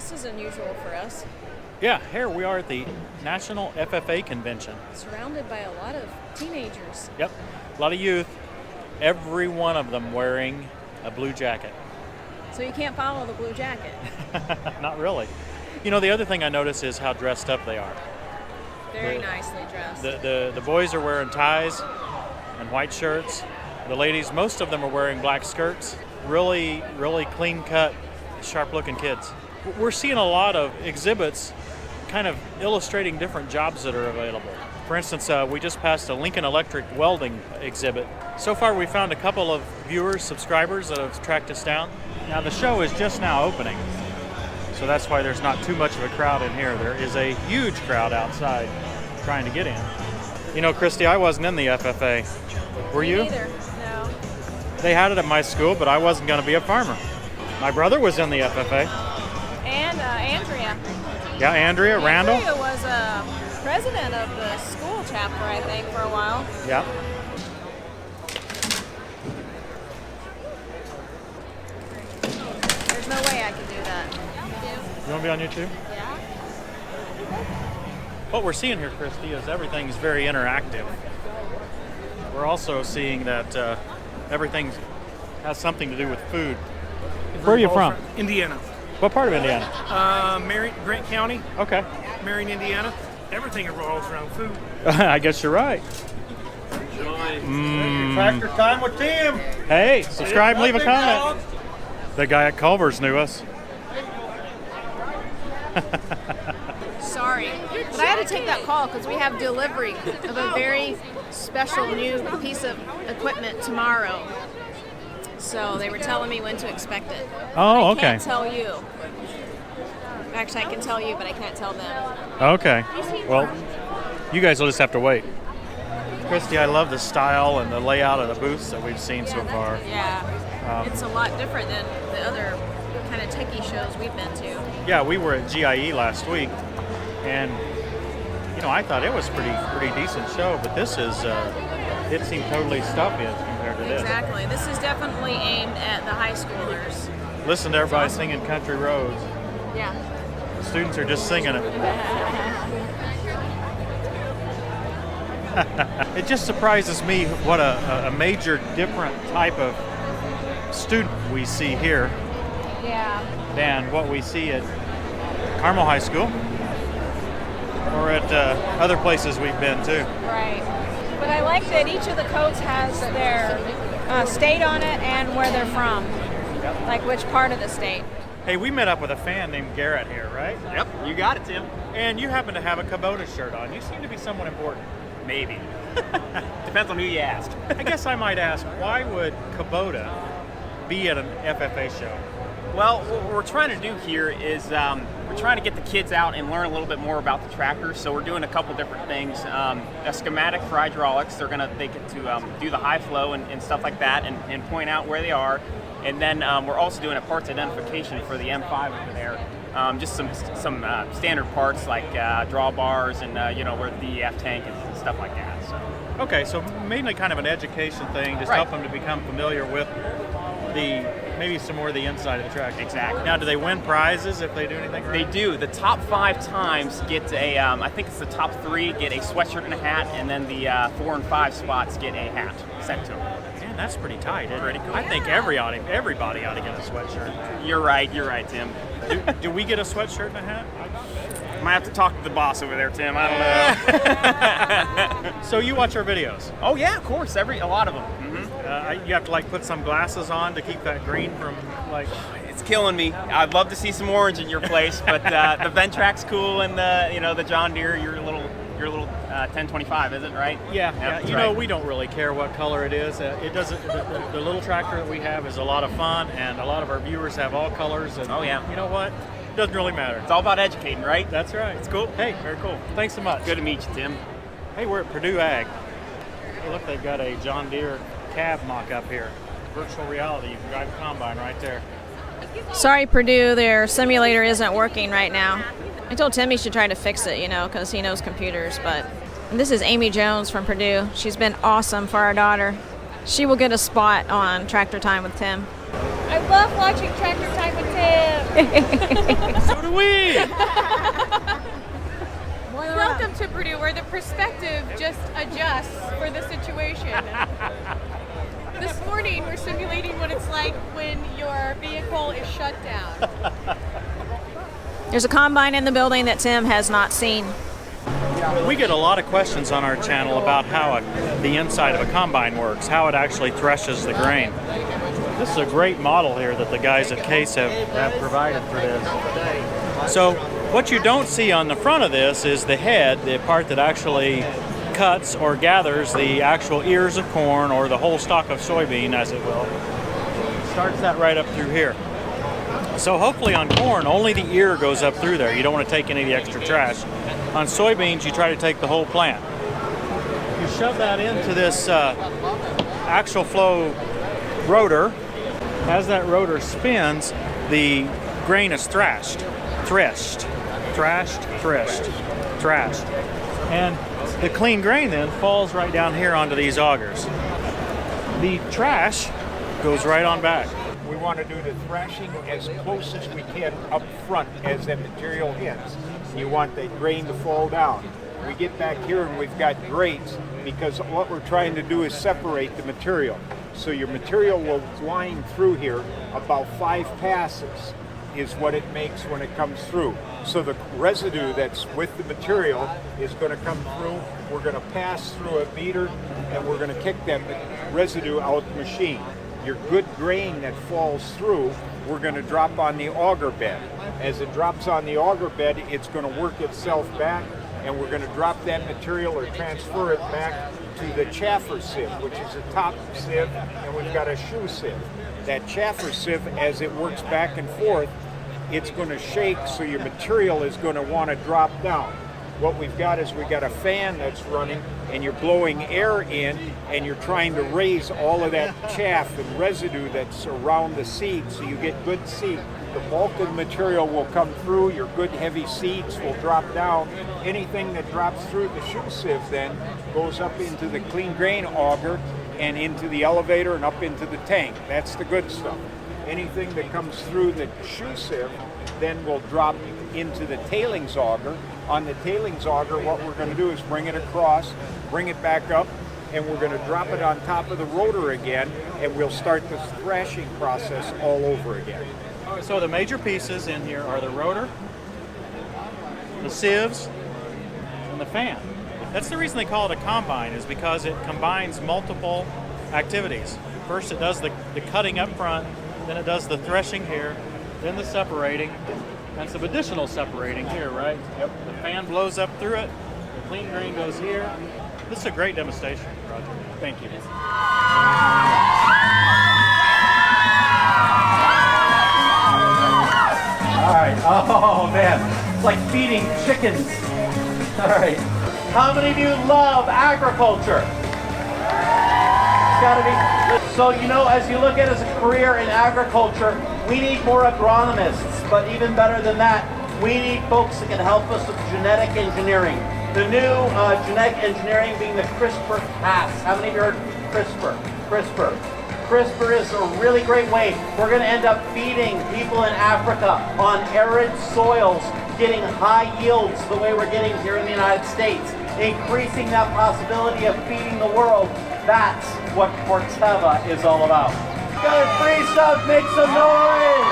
This is unusual for us. Yeah, here we are at the National FFA Convention. Surrounded by a lot of teenagers. Yep, a lot of youth. Every one of them wearing a blue jacket. So you can't follow the blue jacket. Not really. You know, the other thing I notice is how dressed up they are. Very nicely dressed. The boys are wearing ties and white shirts. The ladies, most of them are wearing black skirts. Really, really clean-cut, sharp-looking kids. We're seeing a lot of exhibits kind of illustrating different jobs that are available. For instance, we just passed a Lincoln Electric welding exhibit. So far, we found a couple of viewers, subscribers that have tracked us down. Now, the show is just now opening, so that's why there's not too much of a crowd in here. There is a huge crowd outside trying to get in. You know, Christy, I wasn't in the FFA. Were you? Me neither, no. They had it at my school, but I wasn't going to be a farmer. My brother was in the FFA. And Andrea. Yeah, Andrea Randall. Andrea was president of the school chapter, I think, for a while. Yeah. There's no way I could do that. You want to be on YouTube? Yeah. What we're seeing here, Christy, is everything's very interactive. We're also seeing that everything has something to do with food. Where are you from? Indiana. What part of Indiana? Grant County, Okay. Marion, Indiana. Everything revolves around food. I guess you're right. Tractor time with Tim. Hey, subscribe and leave a comment. The guy at Culver's knew us. Sorry, but I had to take that call because we have delivery of a very special new piece of equipment tomorrow. So they were telling me when to expect it. Oh, I okay. can't tell you. Actually, I can tell you, but I can't tell them. Okay. Well, you guys will just have to wait. Christy, I love the style and the layout of the booths that we've seen so far. Yeah, it's a lot different than the other kind of techie shows we've been to. Yeah, we were at GIE last week, and you know, I thought it was pretty decent show, but this is it seemed totally stuffy as compared to this. Exactly. This is definitely aimed at the high schoolers. Listen to everybody singing Country Roads. Yeah. The students are just singing it. It just surprises me what a major different type of student we see here Yeah. than what we see at Carmel High School or at other places we've been to. Right. But I like that each of the coats has their state on it and where they're from. Like which part of the state. Hey, we met up with a fan named Garrett here, right? Yep, you got it, Tim. And you happen to have a Kubota shirt on. You seem to be somewhat important. Maybe. Depends on who you asked. I guess I might ask, why would Kubota be at an FFA show? Well, what we're trying to do here is we're trying to get the kids out and learn a little bit more about the tractor. So we're doing a couple different things. A schematic for hydraulics. They get to do the high flow and stuff like that and point out where they are. And then we're also doing a parts identification for the M5 over there. Just some standard parts like drawbars and where the DEF tank and stuff like that. So. Okay, so mainly kind of an education thing, just Right. help them to become familiar with maybe some more of the inside of the tractor. Exactly. Now, do they win prizes if they do anything right? They do. The top 5 times get a, I think it's the top 3 get a sweatshirt and a hat, and then the 4 and 5 spots get a hat sent to them. Man, that's pretty tight, isn't it? Pretty cool. I think everybody ought to get a sweatshirt. You're right, Tim. Do we get a sweatshirt and a hat? Might have to talk to the boss over there, Tim. I don't know. So you watch our videos? Oh yeah, of course. A lot of them. Mm-hmm. You have to put some glasses on to keep that green from It's killing me. I'd love to see some orange in your place, but the Ventrak's cool, and the John Deere, your little 1025, is it right? Yeah. That's You right. know, we don't really care what color it is. It doesn't. The little tractor that we have is a lot of fun, and a lot of our viewers have all colors. And Oh, yeah. You know what? It doesn't really matter. It's all about educating, right? That's right. It's cool. Hey, very cool. Thanks so much. Good to meet you, Tim. Hey, we're at Purdue Ag. Hey, look, they've got a John Deere cab mock-up here. Virtual reality. You can drive a combine right there. Sorry, Purdue, their simulator isn't working right now. I told Tim he should try to fix it, because he knows computers. But this is Amy Jones from Purdue. She's been awesome for our daughter. She will get a spot on Tractor Time with Tim. I love watching Tractor Time with Tim. So do we. Welcome to Purdue, where the perspective just adjusts for the situation. This morning, we're simulating what it's like when your vehicle is shut down. There's a combine in the building that Tim has not seen. We get a lot of questions on our channel about how the inside of a combine works, how it actually threshes the grain. This is a great model here that the guys at Case have provided for this. So what you don't see on the front of this is the head, the part that actually cuts or gathers the actual ears of corn or the whole stalk of soybean, as it will. Starts that right up through here. So hopefully on corn, only the ear goes up through there. You don't want to take any of the extra trash. On soybeans, you try to take the whole plant. You shove that into this axial flow rotor. As that rotor spins, the grain is thrashed. And the clean grain then falls right down here onto these augers. The trash goes right on back. We want to do the thrashing as close as we can up front as that material hits. You want the grain to fall down. We get back here and we've got grates because what we're trying to do is separate the material. So your material will line through here about 5 passes is what it makes when it comes through. So the residue that's with the material is going to come through. We're going to pass through a meter and we're going to kick that residue out the machine. Your good grain that falls through, we're going to drop on the auger bed. As it drops on the auger bed, it's going to work itself back, and we're going to drop that material or transfer it back to the chaffer sieve, which is a top sieve, and we've got a shoe sieve. That chaffer sieve, as it works back and forth, it's going to shake, so your material is going to want to drop down. What we've got is we've got a fan that's running, and you're blowing air in, and you're trying to raise all of that chaff and residue that's around the seed, so you get good seed. The bulk of the material will come through, your good heavy seeds will drop down. Anything that drops through the shoe sieve then goes up into the clean grain auger and into the elevator and up into the tank. That's the good stuff. Anything that comes through the shoe sieve then will drop into the tailings auger. On the tailings auger, what we're going to do is bring it across, bring it back up, and we're going to drop it on top of the rotor again, and we'll start this thrashing process all over again. So the major pieces in here are the rotor, the sieves, and the fan. That's the reason they call it a combine, is because it combines multiple activities. First it does the cutting up front, then it does the threshing here, then the separating, and some additional separating here, right? Yep. The fan blows up through it, the clean grain goes here. This is a great demonstration, Roger. Thank you. All right. Oh, man. It's like feeding chickens. All right. How many of you love agriculture? It's got to be. So, you know, as you look at it as a career in agriculture, we need more agronomists. But even better than that, we need folks that can help us with genetic engineering. The new genetic engineering being the CRISPR-Cas. How many of you heard CRISPR? CRISPR is a really great way. We're going to end up feeding people in Africa on arid soils, getting high yields the way we're getting here in the United States, increasing that possibility of feeding the world. That's what Corteva is all about. Got free stuff, make some noise!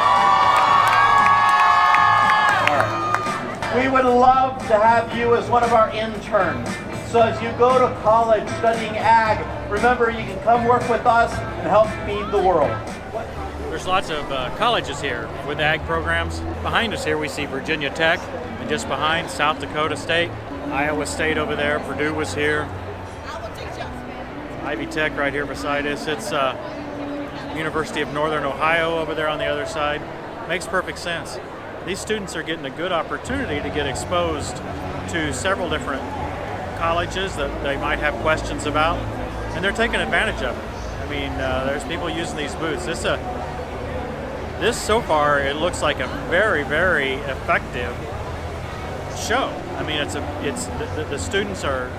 All right. We would love to have you as one of our interns. So as you go to college studying ag, remember you can come work with us and help feed the world. There's lots of colleges here with ag programs. Behind us here we see Virginia Tech, and just behind South Dakota State, Iowa State over there, Purdue was here. Ivy Tech right here beside us. It's University of Northern Ohio over there on the other side. Makes perfect sense. These students are getting a good opportunity to get exposed to several different colleges that they might have questions about, and they're taking advantage of it. I mean, there's people using these booths. This so far, it looks like a very, very effective show. I mean, the students are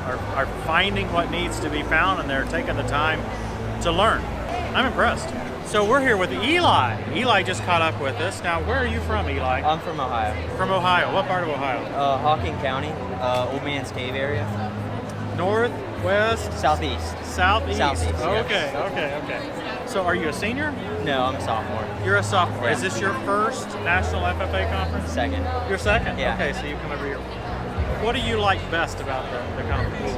finding what needs to be found, and they're taking the time to learn. I'm impressed. So we're here with Eli. Eli just caught up with us. Now, where are you from, Eli? I'm from Ohio. From Ohio. What part of Ohio? Hawking County, Old Man's Cave area. North, west? Southeast. Southeast. Southeast, Okay, yes. okay. So are you a senior? No, I'm a sophomore. You're a sophomore. Yeah. Is this your first National FFA conference? Second. Your second? Yeah. Okay, so you come every year. What do you like best about the conference?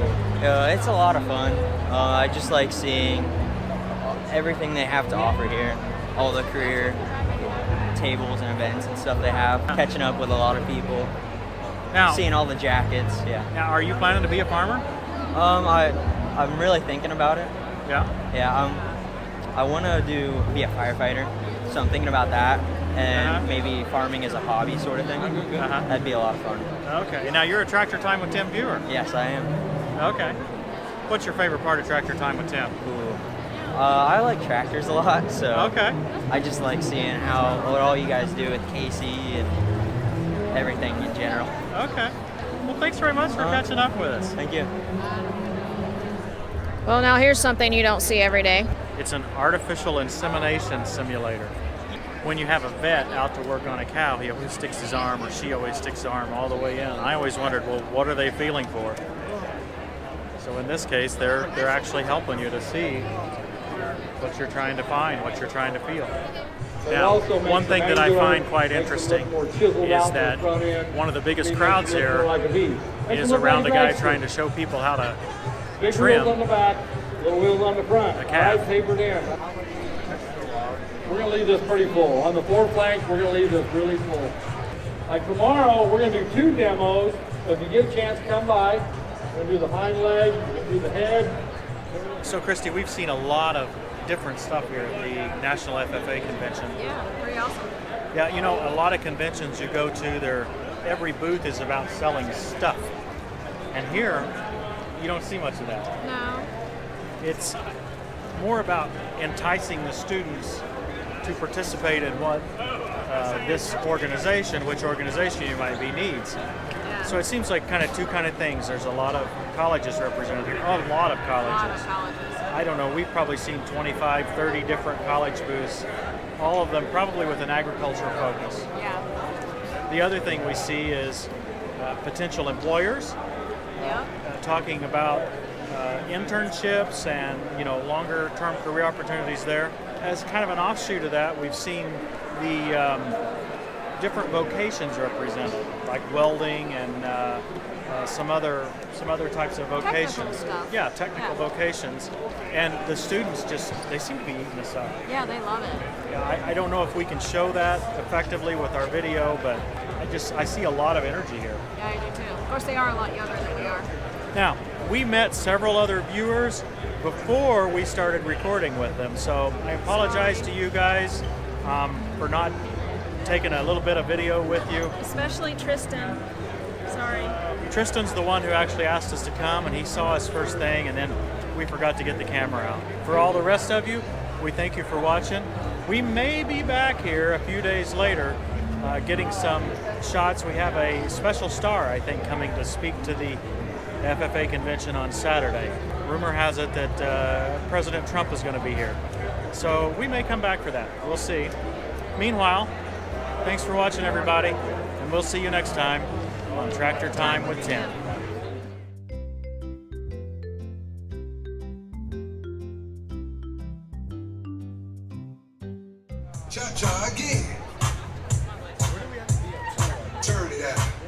It's a lot of fun. I just like seeing everything they have to offer here. All the career tables and events and stuff they have. Catching up with a lot of people. Now, Seeing all the jackets, yeah. now, are you planning to be a farmer? I'm really thinking about it. Yeah. Yeah, I want to be a firefighter, so I'm thinking about that, and maybe farming as a hobby sort of thing. That'd be a lot of fun. Okay. Now you're a Tractor Time with Tim viewer. Yes, I am. Okay. What's your favorite part of Tractor Time with Tim? Ooh. I like tractors a lot, so Okay. I just like seeing what all you guys do with Casey and everything in general. Okay. Well, thanks very much for catching up with us. Thank you. Well, now here's something you don't see every day. It's an artificial insemination simulator. When you have a vet out to work on a cow, he always sticks his arm, or she always sticks the arm all the way in. I always wondered, well, what are they feeling for? So in this case, they're actually helping you to see what you're trying to find, what you're trying to feel. Now, one thing that I find quite interesting is that one of the biggest crowds here is around a guy trying to show people how to trim on the back, little wheels on the front. a calf. Tapered in. We're going to leave this pretty full. On the four flanks, we're going to leave this really full. Like tomorrow, we're going to do 2 demos. So if you get a chance, come by. We're going to do the hind leg, we're going to do the head. So, Christy, we've seen a lot of different stuff here at the National FFA Convention. Yeah, pretty awesome. Yeah, you know, a lot of conventions you go to, every booth is about selling stuff. And here, you don't see much of that. No. It's more about enticing the students to participate in what this organization, which organization you might be, needs. Yeah. So it seems like two kind of things. There's a lot of colleges represented here, a lot of colleges. I don't know, we've probably seen 25, 30 different college booths, all of them probably with an agricultural focus. Yeah. The other thing we see is potential employers talking about internships and longer term career opportunities there. As kind of an offshoot of that, we've seen the different vocations represented, like welding and some other types of vocations. Technical stuff. Yeah, technical vocations. And the students they seem to be eating this up. Yeah, they love it. Yeah, I don't know if we can show that effectively with our video, but I see a lot of energy here. Yeah, I do too. Of course, they are a lot younger than we are. Now, we met several other viewers before we started recording with them, so I apologize to you guys for not taking a little bit of video with you. Especially Tristan. Sorry. Tristan's the one who actually asked us to come, and he saw us first thing, and then we forgot to get the camera out. For all the rest of you, we thank you for watching. We may be back here a few days later getting some shots. We have a special star, I think, coming to speak to the FFA convention on Saturday. Rumor has it that President Trump is going to be here. So we may come back for that. We'll see. Meanwhile, thanks for watching, everybody, and we'll see you next time on Tractor Time with Tim. Cha-cha again. Turn it out.